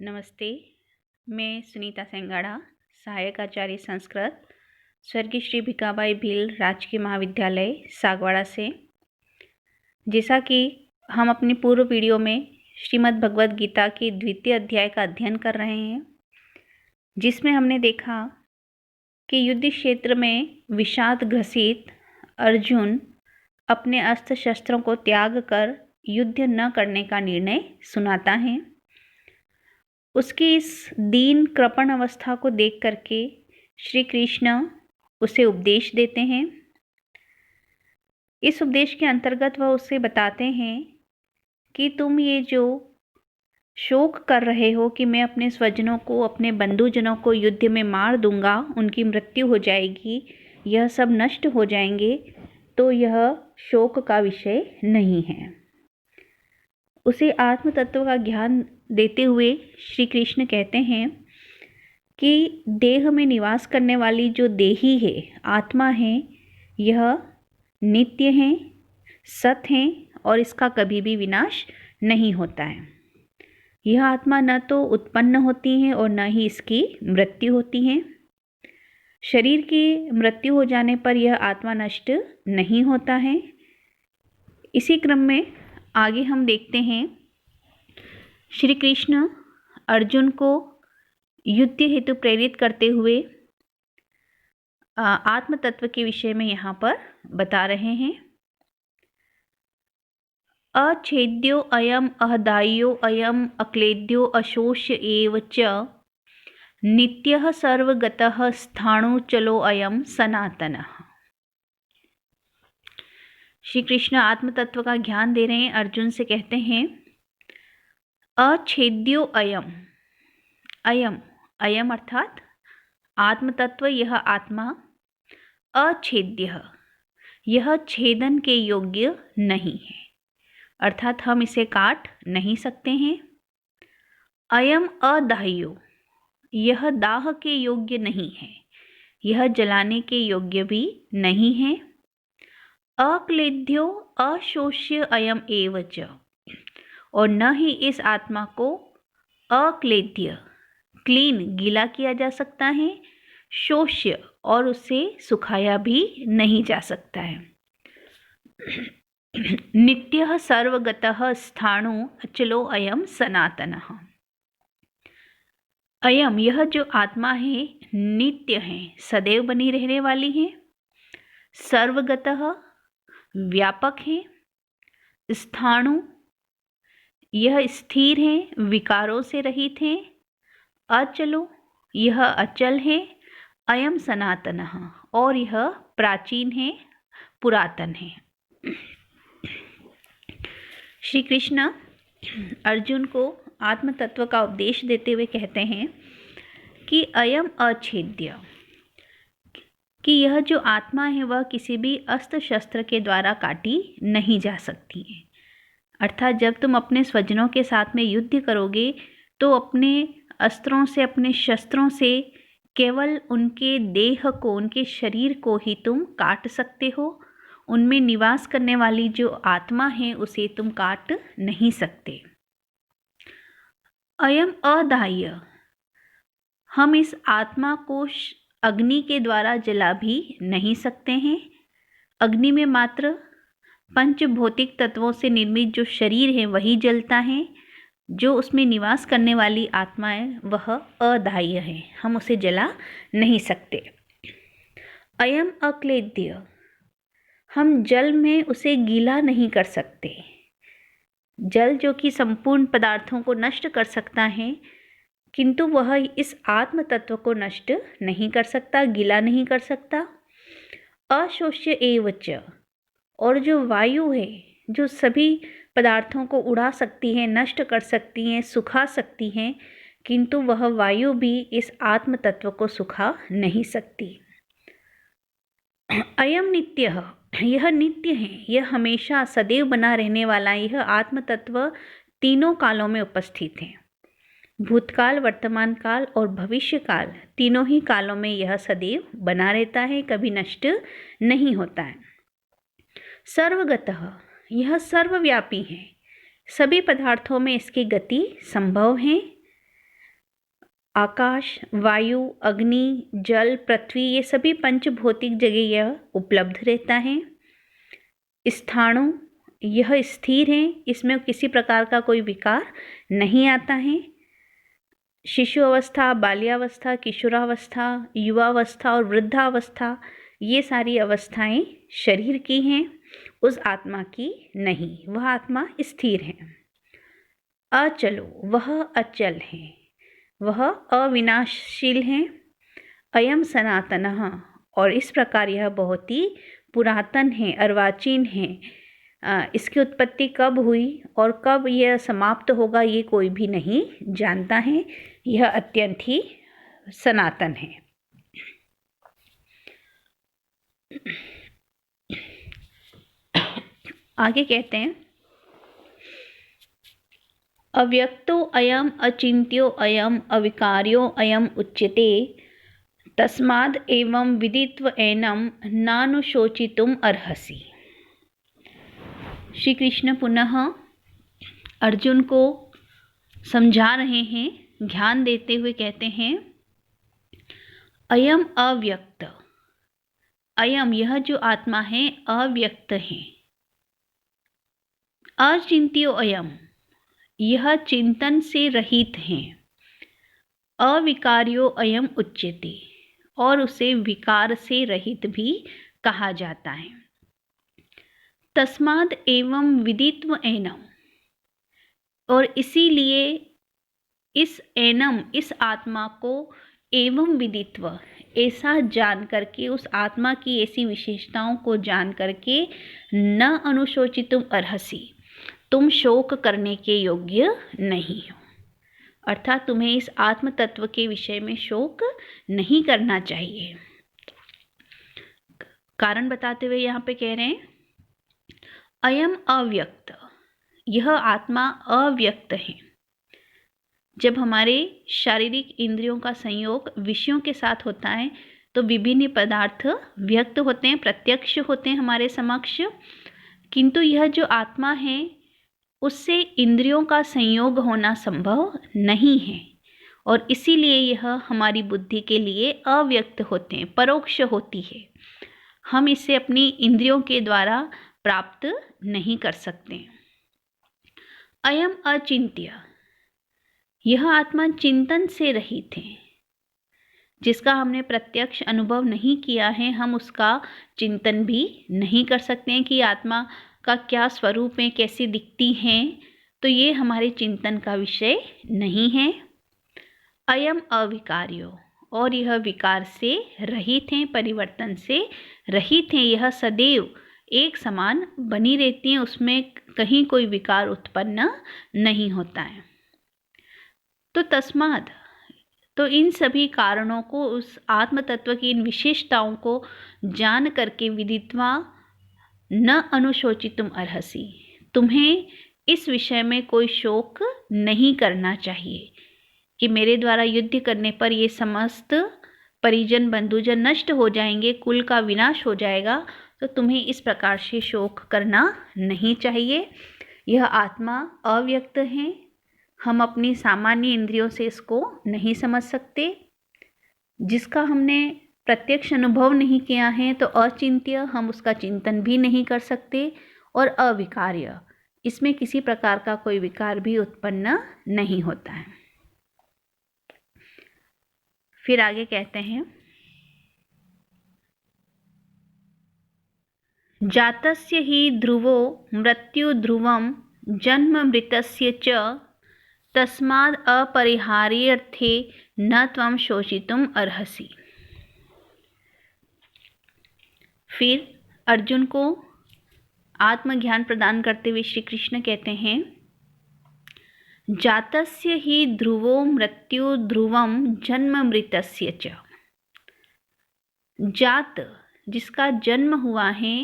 नमस्ते। मैं सुनीता सेंगाड़ा, सहायक आचार्य संस्कृत, स्वर्गीय श्री भिकाबाई भील राजकीय महाविद्यालय सागवाड़ा से। जैसा कि हम अपनी पूर्व वीडियो में श्रीमद् भगवद गीता के द्वितीय अध्याय का अध्ययन कर रहे हैं, जिसमें हमने देखा कि युद्ध क्षेत्र में विषाद ग्रसित अर्जुन अपने अस्त्र शस्त्रों को त्याग कर युद्ध न करने का निर्णय सुनाता है। उसकी इस दीन कृपण अवस्था को देख करके श्री कृष्ण उसे उपदेश देते हैं। इस उपदेश के अंतर्गत वह उसे बताते हैं कि तुम ये जो शोक कर रहे हो कि मैं अपने स्वजनों को, अपने बंधुजनों को युद्ध में मार दूंगा, उनकी मृत्यु हो जाएगी, यह सब नष्ट हो जाएंगे, तो यह शोक का विषय नहीं है। उसे आत्म तत्व का ज्ञान देते हुए श्री कृष्ण कहते हैं कि देह में निवास करने वाली जो देही है, आत्मा है, यह नित्य है, सत है और इसका कभी भी विनाश नहीं होता है। यह आत्मा न तो उत्पन्न होती है और न ही इसकी मृत्यु होती है। शरीर की मृत्यु हो जाने पर यह आत्मा नष्ट नहीं होता है। इसी क्रम में आगे हम देखते हैं, श्री कृष्ण अर्जुन को युद्ध हेतु प्रेरित करते हुए आत्म तत्व के विषय में यहाँ पर बता रहे हैं। अछेद्यो अयम अहदायो अयम अक्लेद्यो अशोष्य एव च नित्यः सर्वगतः स्थाणुचलो अयम सनातनः। श्री कृष्ण आत्म तत्व का ज्ञान दे रहे हैं। अर्जुन से कहते हैं, अछेद्यो अयम, अयम अयम अर्थात आत्म तत्व, यह आत्मा अछेद्य, यह छेदन के योग्य नहीं है, अर्थात हम इसे काट नहीं सकते हैं। अयम अदाह्यो, यह दाह के योग्य नहीं है, यह जलाने के योग्य भी नहीं है। अक्लेद्यो अशोष्य अयम एव च, और न ही इस आत्मा को अक्लेद्य, क्लीन, गीला किया जा सकता है, शोष्य, और उसे सुखाया भी नहीं जा सकता है। नित्यः सर्वगतः स्थाणु अचलो अयम सनातनः। अयम, यह जो आत्मा है, नित्य है, सदैव बनी रहने वाली है। सर्वगतः, व्यापक है। स्थाणु, यह स्थिर है, विकारों से रहित है। अचलो, यह अचल है। अयम सनातनः, और यह प्राचीन है, पुरातन है। श्री कृष्ण अर्जुन को आत्म तत्व का उपदेश देते हुए कहते हैं कि अयम अछेद्य, कि यह जो आत्मा है वह किसी भी अस्त्र शस्त्र के द्वारा काटी नहीं जा सकती है। अर्थात जब तुम अपने स्वजनों के साथ में युद्ध करोगे तो अपने अस्त्रों से, अपने शस्त्रों से केवल उनके देह को, उनके शरीर को ही तुम काट सकते हो। उनमें निवास करने वाली जो आत्मा है उसे तुम काट नहीं सकते। अयम अदाह्य, हम इस आत्मा को अग्नि के द्वारा जला भी नहीं सकते हैं। अग्नि में मात्र पंच भौतिक तत्वों से निर्मित जो शरीर है वही जलता है। जो उसमें निवास करने वाली आत्मा है वह अदाह्य है, हम उसे जला नहीं सकते। अयम अक्लेद्य, हम जल में उसे गीला नहीं कर सकते। जल जो कि संपूर्ण पदार्थों को नष्ट कर सकता है, किंतु वह इस आत्म तत्व को नष्ट नहीं कर सकता, गीला नहीं कर सकता। अशोष्य एव च, और जो वायु है, जो सभी पदार्थों को उड़ा सकती है, नष्ट कर सकती हैं, सुखा सकती हैं, किंतु वह वायु भी इस आत्म तत्व को सुखा नहीं सकती। अयम नित्यः, यह नित्य है, यह हमेशा सदैव बना रहने वाला, यह आत्म तत्व तीनों कालों में उपस्थित है। भूतकाल, वर्तमान काल और भविष्य काल, तीनों ही कालों में यह सदैव बना रहता है, कभी नष्ट नहीं होता है। सर्वगतः, यह सर्वव्यापी है, सभी पदार्थों में इसकी गति संभव है। आकाश, वायु, अग्नि, जल, पृथ्वी, ये सभी पंचभौतिक जगह यह उपलब्ध रहता है। स्थाणु, यह स्थिर है, इसमें किसी प्रकार का कोई विकार नहीं आता है। शिशु अवस्था, बाल्यावस्था, किशोरावस्था, युवावस्था और वृद्धावस्था, ये सारी अवस्थाएं शरीर की हैं, उस आत्मा की नहीं। वह आत्मा स्थिर है। अचलो, वह अचल है, वह अविनाशशील है। अयम सनातनः, और इस प्रकार यह बहुत ही पुरातन है, अर्वाचीन है। इसकी उत्पत्ति कब हुई और कब यह समाप्त होगा ये कोई भी नहीं जानता है। यह अत्यंत ही सनातन है। आगे कहते हैं, अव्यक्तो अयम अचिन्त्यो अयम अविकार्यो अयम उच्यते तस्माद् एवं विदित्व एनम नानुशोचितुम अर्हसि। श्री कृष्ण पुनः अर्जुन को समझा रहे हैं, ध्यान देते हुए कहते हैं, अयम अव्यक्त, अयम यह जो आत्मा है अव्यक्त है। अचिंत्यो अयम, यह चिंतन से रहित है। अविकार्यो अयम उच्यते, और उसे विकार से रहित भी कहा जाता है। तस्माद् एवं विदित्व एनम, और इसीलिए इस एनम, इस आत्मा को एवं विदित्व, ऐसा जान करके, उस आत्मा की ऐसी विशेषताओं को जान करके, न अनुशोचितुम अर्हसि, तुम शोक करने के योग्य नहीं हो। अर्थात तुम्हें इस आत्म तत्व के विषय में शोक नहीं करना चाहिए। कारण बताते हुए यहाँ पे कह रहे हैं, अयम अव्यक्त, यह आत्मा अव्यक्त है। जब हमारे शारीरिक इंद्रियों का संयोग विषयों के साथ होता है तो विभिन्न पदार्थ व्यक्त होते हैं, प्रत्यक्ष होते हैं हमारे समक्ष, किंतु यह जो आत्मा है उससे इंद्रियों का संयोग होना संभव नहीं है, और इसीलिए यह हमारी बुद्धि के लिए अव्यक्त होते हैं, परोक्ष होती है। हम इसे अपनी इंद्रियों के द्वारा प्राप्त नहीं कर सकते। अयम अचिंत्य, यह आत्मा चिंतन से रहित है। जिसका हमने प्रत्यक्ष अनुभव नहीं किया है, हम उसका चिंतन भी नहीं कर सकते हैं कि आत्मा का क्या स्वरूप है, कैसी दिखती हैं, तो ये हमारे चिंतन का विषय नहीं है। अयम अविकार्यो, और यह विकार से रहित हैं, परिवर्तन से रहित हैं। यह सदैव एक समान बनी रहती हैं, उसमें कहीं कोई विकार उत्पन्न नहीं होता है। तो तस्माद, तो इन सभी कारणों को, उस आत्म तत्व की इन विशेषताओं को जान करके, विदित्वा न अनुशोचितुम अर्हसि, तुम्हें इस विषय में कोई शोक नहीं करना चाहिए कि मेरे द्वारा युद्ध करने पर ये समस्त परिजन बंधुजन नष्ट हो जाएंगे, कुल का विनाश हो जाएगा, तो तुम्हें इस प्रकार से शोक करना नहीं चाहिए। यह आत्मा अव्यक्त है, हम अपनी सामान्य इंद्रियों से इसको नहीं समझ सकते। जिसका हमने प्रत्यक्ष अनुभव नहीं किया है तो अचिंत्य, हम उसका चिंतन भी नहीं कर सकते, और अविकार्य, इसमें किसी प्रकार का कोई विकार भी उत्पन्न नहीं होता है। फिर आगे कहते हैं, जातस्य हि ध्रुवो मृत्यु ध्रुवम जन्म मृतस्य च तस्माद् अपरिहार्यर्थे न त्वं शोचितुम अर्हसि। फिर अर्जुन को आत्मज्ञान प्रदान करते हुए श्री कृष्ण कहते हैं, जातस्य हि ध्रुवो मृत्यु ध्रुवम जन्म मृतस्य च। जात, जिसका जन्म हुआ है,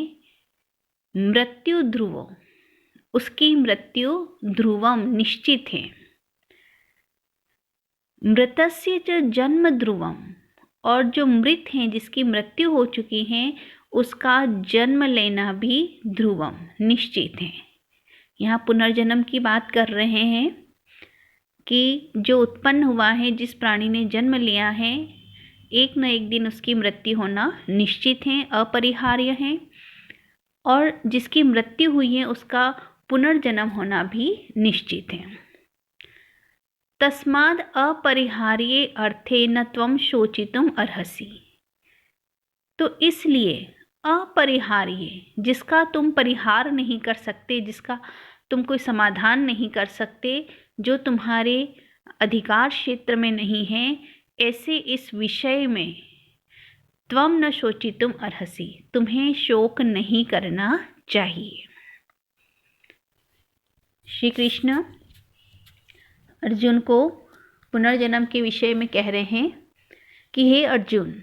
मृत्यु ध्रुवो, उसकी मृत्यु ध्रुवम निश्चित है। मृतस्य च जन्म ध्रुवम, और जो मृत हैं, जिसकी मृत्यु हो चुकी है, उसका जन्म लेना भी ध्रुवम निश्चित है। यहाँ पुनर्जन्म की बात कर रहे हैं। कि जो उत्पन्न हुआ है, जिस प्राणी ने जन्म लिया है, एक न एक दिन उसकी मृत्यु होना निश्चित है, अपरिहार्य है, और जिसकी मृत्यु हुई है उसका पुनर्जन्म होना भी निश्चित है। तस्माद् अपरिहार्ये अर्थे न त्वं शोचितुम् अर्हसि। तो इसलिए अपरिहार्य, जिसका तुम परिहार नहीं कर सकते, जिसका तुम कोई समाधान नहीं कर सकते, जो तुम्हारे अधिकार क्षेत्र में नहीं है, ऐसे इस विषय में त्वं न शोचितुम् अर्हसि, तुम्हें शोक नहीं करना चाहिए। श्री कृष्ण अर्जुन को पुनर्जन्म के विषय में कह रहे हैं कि हे अर्जुन,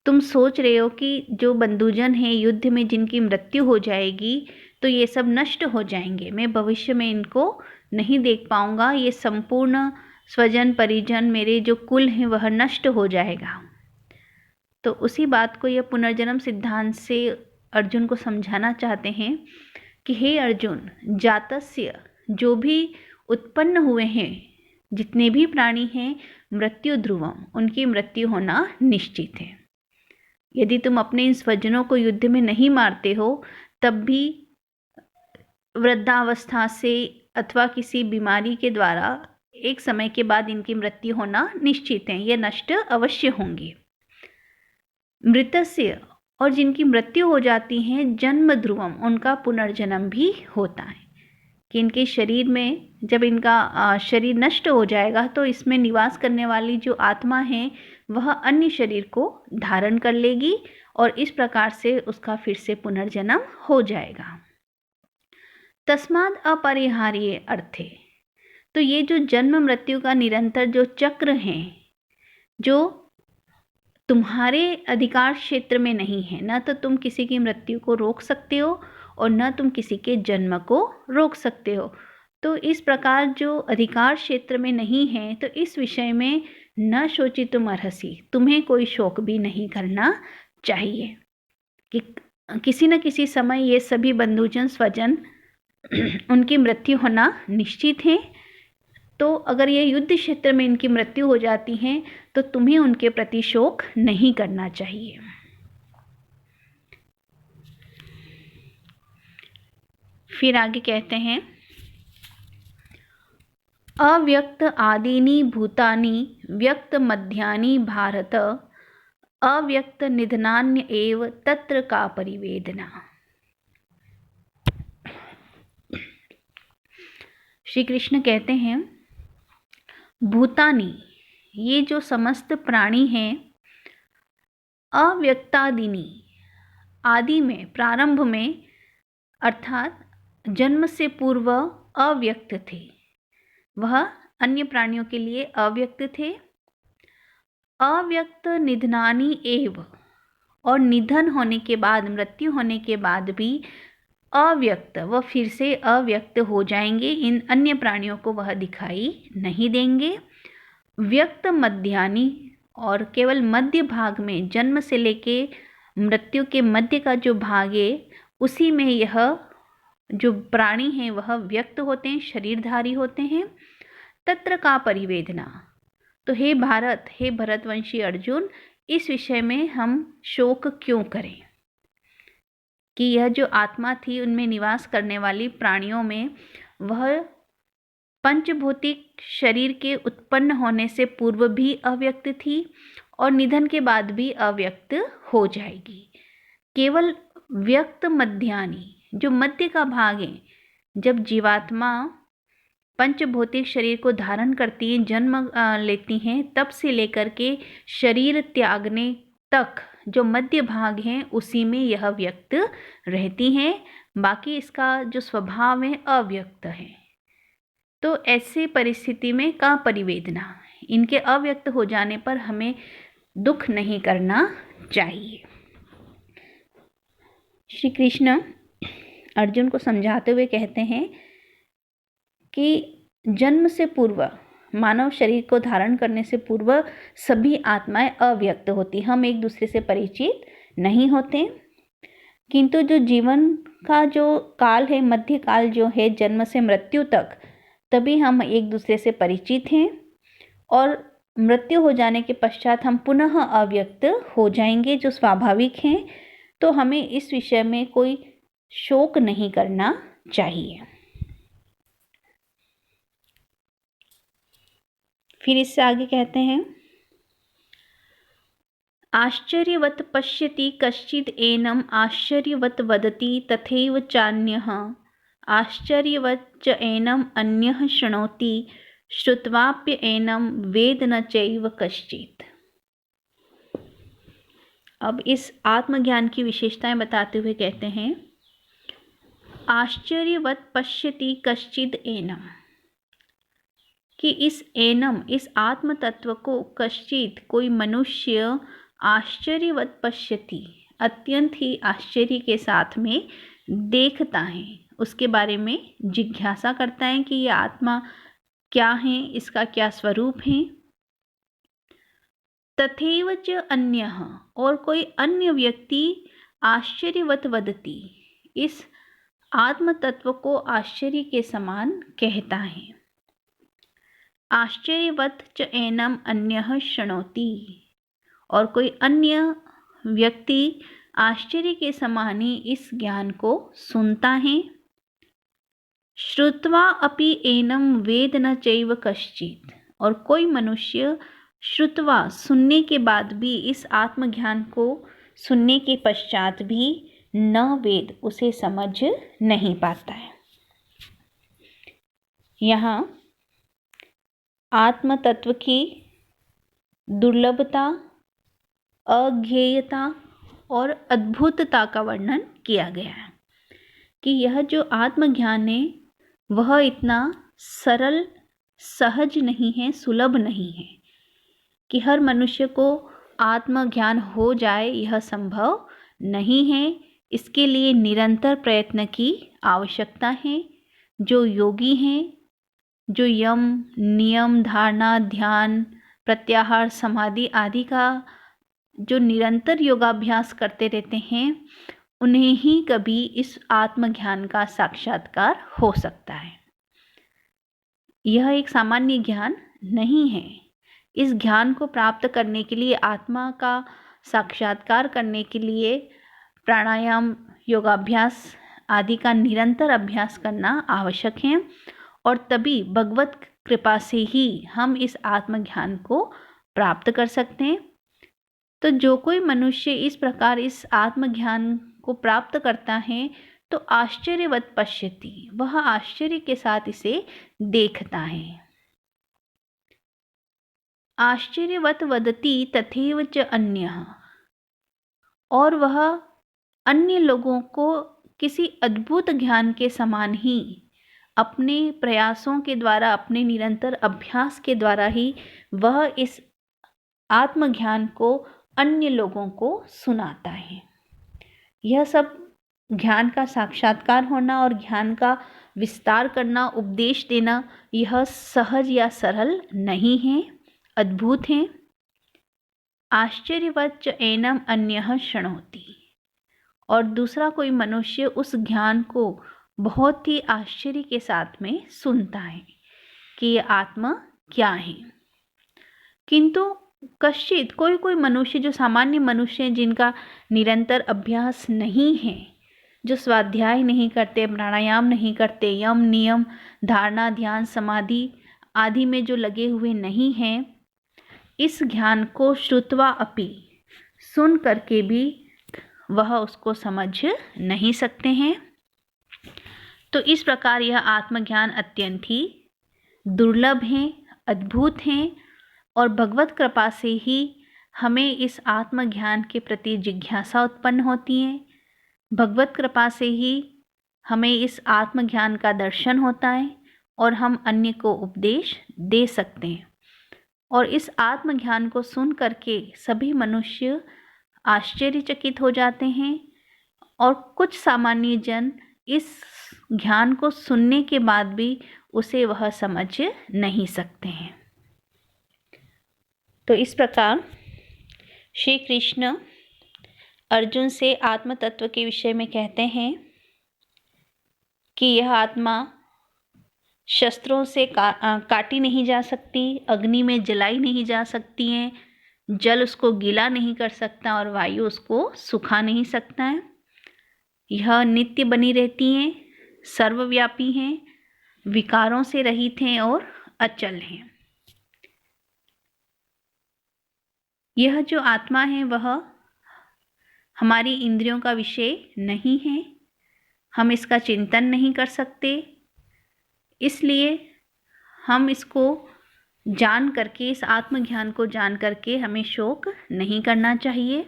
तुम सोच रहे हो कि जो बंधुजन हैं युद्ध में जिनकी मृत्यु हो जाएगी तो ये सब नष्ट हो जाएंगे, मैं भविष्य में इनको नहीं देख पाऊंगा, ये संपूर्ण स्वजन परिजन मेरे जो कुल हैं वह नष्ट हो जाएगा। तो उसी बात को यह पुनर्जन्म सिद्धांत से अर्जुन को समझाना चाहते हैं कि हे अर्जुन, जातस्य, जो भी उत्पन्न हुए हैं, जितने भी प्राणी हैं, मृत्यु ध्रुवम, उनकी मृत्यु होना निश्चित है। यदि तुम अपने इन स्वजनों को युद्ध में नहीं मारते हो तब भी वृद्धावस्था से अथवा किसी बीमारी के द्वारा एक समय के बाद इनकी मृत्यु होना निश्चित है, ये नष्ट अवश्य होंगे। मृतस्य, और जिनकी मृत्यु हो जाती है, जन्म ध्रुवम, उनका पुनर्जन्म भी होता है कि इनके शरीर में जब इनका शरीर नष्ट हो जाएगा तो इसमें निवास करने वाली जो आत्मा है वह अन्य शरीर को धारण कर लेगी और इस प्रकार से उसका फिर से पुनर्जन्म हो जाएगा। तस्माद् अपरिहार्ये अर्थे, तो ये जो जन्म मृत्यु का निरंतर जो चक्र है, जो तुम्हारे अधिकार क्षेत्र में नहीं है, न तो तुम किसी की मृत्यु को रोक सकते हो और न तुम किसी के जन्म को रोक सकते हो, तो इस प्रकार जो अधिकार क्षेत्र में नहीं है, तो इस विषय में न शोचितुम् अर्हसि, तुम्हें कोई शोक भी नहीं करना चाहिए कि किसी न किसी समय ये सभी बंधुजन स्वजन उनकी मृत्यु होना निश्चित है। तो अगर ये युद्ध क्षेत्र में इनकी मृत्यु हो जाती है तो तुम्हें उनके प्रति शोक नहीं करना चाहिए। फिर आगे कहते हैं, अव्यक्त आदीनि भूतानि व्यक्त मध्यानि भारत, अव्यक्त निधनान्य एव तत्र का परिवेदना। श्री कृष्ण कहते हैं, भूतानि, ये जो समस्त प्राणी हैं, अव्यक्तादिनी, आदि में, प्रारंभ में, अर्थात जन्म से पूर्व अव्यक्त थे, वह अन्य प्राणियों के लिए अव्यक्त थे। अव्यक्त निधनानि एव, और निधन होने के बाद, मृत्यु होने के बाद भी अव्यक्त, वह फिर से अव्यक्त हो जाएंगे, इन अन्य प्राणियों को वह दिखाई नहीं देंगे। व्यक्त मध्यानि, और केवल मध्य भाग में, जन्म से लेके मृत्यु के मध्य का जो भाग है उसी में यह जो प्राणी हैं वह व्यक्त होते हैं, शरीरधारी होते हैं। तत्र का परिवेदना, तो हे भारत, हे भरतवंशी अर्जुन, इस विषय में हम शोक क्यों करें कि यह जो आत्मा थी उनमें निवास करने वाली प्राणियों में वह पंचभौतिक शरीर के उत्पन्न होने से पूर्व भी अव्यक्त थी और निधन के बाद भी अव्यक्त हो जाएगी। केवल व्यक्त मध्यानि, जो मध्य का भाग है, जब जीवात्मा पंचभौतिक शरीर को धारण करती है, जन्म लेती हैं, तब से लेकर के शरीर त्यागने तक जो मध्य भाग है उसी में यह व्यक्त रहती हैं, बाकी इसका जो स्वभाव है अव्यक्त है। तो ऐसी परिस्थिति में का परिवेदना, इनके अव्यक्त हो जाने पर हमें दुख नहीं करना चाहिए। श्री कृष्ण अर्जुन को समझाते हुए कहते हैं कि जन्म से पूर्व, मानव शरीर को धारण करने से पूर्व सभी आत्माएं अव्यक्त होती, हम एक दूसरे से परिचित नहीं होते, किंतु जो जीवन का जो काल है, मध्य काल जो है, जन्म से मृत्यु तक, तभी हम एक दूसरे से परिचित हैं और मृत्यु हो जाने के पश्चात हम पुनः अव्यक्त हो जाएंगे, जो स्वाभाविक हैं। तो हमें इस विषय में कोई शोक नहीं करना चाहिए। फिर इससे आगे कहते हैं, आश्चर्यवत् पश्यति कश्चिद् एनम् आश्चर्यवत् वदति तथैव चान्यः आश्चर्यवत् च एनम् अन्यः शृणोति श्रुत्वाप्य एनम् वेद न चैव कश्चित्। अब इस आत्मज्ञान की विशेषताएं बताते हुए कहते हैं, आश्चर्यवत् पश्यति कश्चिद् एनम्, कि इस एनम, इस आत्म तत्व को कश्चित, कोई मनुष्य आश्चर्यवत् पश्यति, अत्यंत ही आश्चर्य के साथ में देखता है, उसके बारे में जिज्ञासा करता है कि यह आत्मा क्या है, इसका क्या स्वरूप है। तथैव च अन्यः, और कोई अन्य व्यक्ति आश्चर्यवत् वदति, इस आत्म तत्व को आश्चर्य के समान कहता है। आश्चर्यवत् च एनम् अन्यः शृणोति, और कोई अन्य व्यक्ति आश्चर्य के समान ही इस ज्ञान को सुनता है। श्रुत्वा अपि एनम् वेद न चैव कश्चित्, और कोई मनुष्य श्रुत्वा, सुनने के बाद भी, इस आत्मज्ञान को सुनने के पश्चात भी न वेद, उसे समझ नहीं पाता है। यहाँ आत्म तत्व की दुर्लभता, अज्ञेयता और अद्भुतता का वर्णन किया गया है कि यह जो आत्मज्ञान है वह इतना सरल, सहज नहीं है, सुलभ नहीं है कि हर मनुष्य को आत्मज्ञान हो जाए, यह संभव नहीं है। इसके लिए निरंतर प्रयत्न की आवश्यकता है। जो योगी हैं, जो यम, नियम, धारणा, ध्यान, प्रत्याहार, समाधि आदि का जो निरंतर योगाभ्यास करते रहते हैं, उन्हें ही कभी इस आत्मज्ञान का साक्षात्कार हो सकता है। यह एक सामान्य ज्ञान नहीं है। इस ज्ञान को प्राप्त करने के लिए, आत्मा का साक्षात्कार करने के लिए प्राणायाम, योगाभ्यास आदि का निरंतर अभ्यास करना आवश्यक है, और तभी भगवत कृपा से ही हम इस आत्मज्ञान को प्राप्त कर सकते हैं। तो जो कोई मनुष्य इस प्रकार इस आत्मज्ञान को प्राप्त करता है तो आश्चर्यवत् पश्यति, वह आश्चर्य के साथ इसे देखता है। आश्चर्यवत् वदति तथैव च अन्यः, और वह अन्य लोगों को किसी अद्भुत ज्ञान के समान ही अपने प्रयासों के द्वारा, अपने निरंतर अभ्यास के द्वारा ही वह इस आत्मज्ञान को अन्य लोगों को सुनाता है। यह सब ज्ञान का साक्षात्कार होना और ज्ञान का विस्तार करना, उपदेश देना, यह सहज या सरल नहीं है, अद्भुत है। आश्चर्यवत् च एनम् अन्यः शृणोति, और दूसरा कोई मनुष्य उस ज्ञान को बहुत ही आश्चर्य के साथ में सुनता है कि यह आत्मा क्या है। किंतु कश्चित, कोई कोई मनुष्य, जो सामान्य मनुष्य हैं, जिनका निरंतर अभ्यास नहीं है, जो स्वाध्याय नहीं करते, प्राणायाम नहीं करते, यम, नियम, धारणा, ध्यान, समाधि आदि में जो लगे हुए नहीं हैं, इस ज्ञान को श्रुत्वा अपि, सुन करके भी वह उसको समझ नहीं सकते हैं। तो इस प्रकार यह आत्मज्ञान अत्यंत ही दुर्लभ है, अद्भुत है, और भगवत कृपा से ही हमें इस आत्मज्ञान के प्रति जिज्ञासा उत्पन्न होती है। भगवत कृपा से ही हमें इस आत्मज्ञान का दर्शन होता है और हम अन्य को उपदेश दे सकते हैं। और इस आत्मज्ञान को सुन करके सभी मनुष्य आश्चर्यचकित हो जाते हैं, और कुछ सामान्य जन इस ज्ञान को सुनने के बाद भी उसे वह समझ नहीं सकते हैं। तो इस प्रकार श्री कृष्ण अर्जुन से आत्म तत्व के विषय में कहते हैं कि यह आत्मा शस्त्रों से काटी नहीं जा सकती, अग्नि में जलाई नहीं जा सकती हैं, जल उसको गीला नहीं कर सकता और वायु उसको सुखा नहीं सकता है। यह नित्य बनी रहती हैं, सर्वव्यापी हैं, विकारों से रहित हैं और अचल हैं। यह जो आत्मा है वह हमारी इंद्रियों का विषय नहीं है, हम इसका चिंतन नहीं कर सकते, इसलिए हम इसको जान करके, इस आत्मज्ञान को जान करके हमें शोक नहीं करना चाहिए।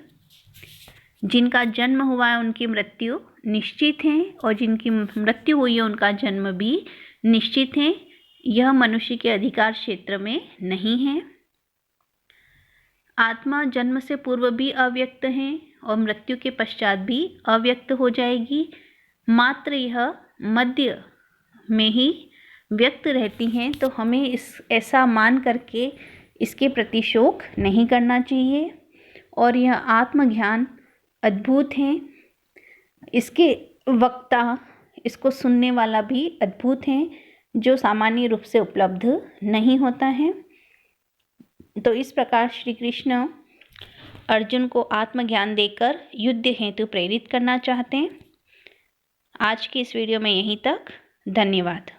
जिनका जन्म हुआ है उनकी मृत्यु निश्चित है और जिनकी मृत्यु हुई है उनका जन्म भी निश्चित है। यह मनुष्य के अधिकार क्षेत्र में नहीं है। आत्मा जन्म से पूर्व भी अव्यक्त है और मृत्यु के पश्चात भी अव्यक्त हो जाएगी, मात्र यह मध्य में ही व्यक्त रहती हैं। तो हमें ऐसा मान करके इसके प्रति शोक नहीं करना चाहिए। और यह आत्मज्ञान अद्भुत है, इसके वक्ता, इसको सुनने वाला भी अद्भुत है, जो सामान्य रूप से उपलब्ध नहीं होता है। तो इस प्रकार श्री कृष्ण अर्जुन को आत्मज्ञान देकर युद्ध हेतु प्रेरित करना चाहते हैं। आज की इस वीडियो में यहीं तक। धन्यवाद।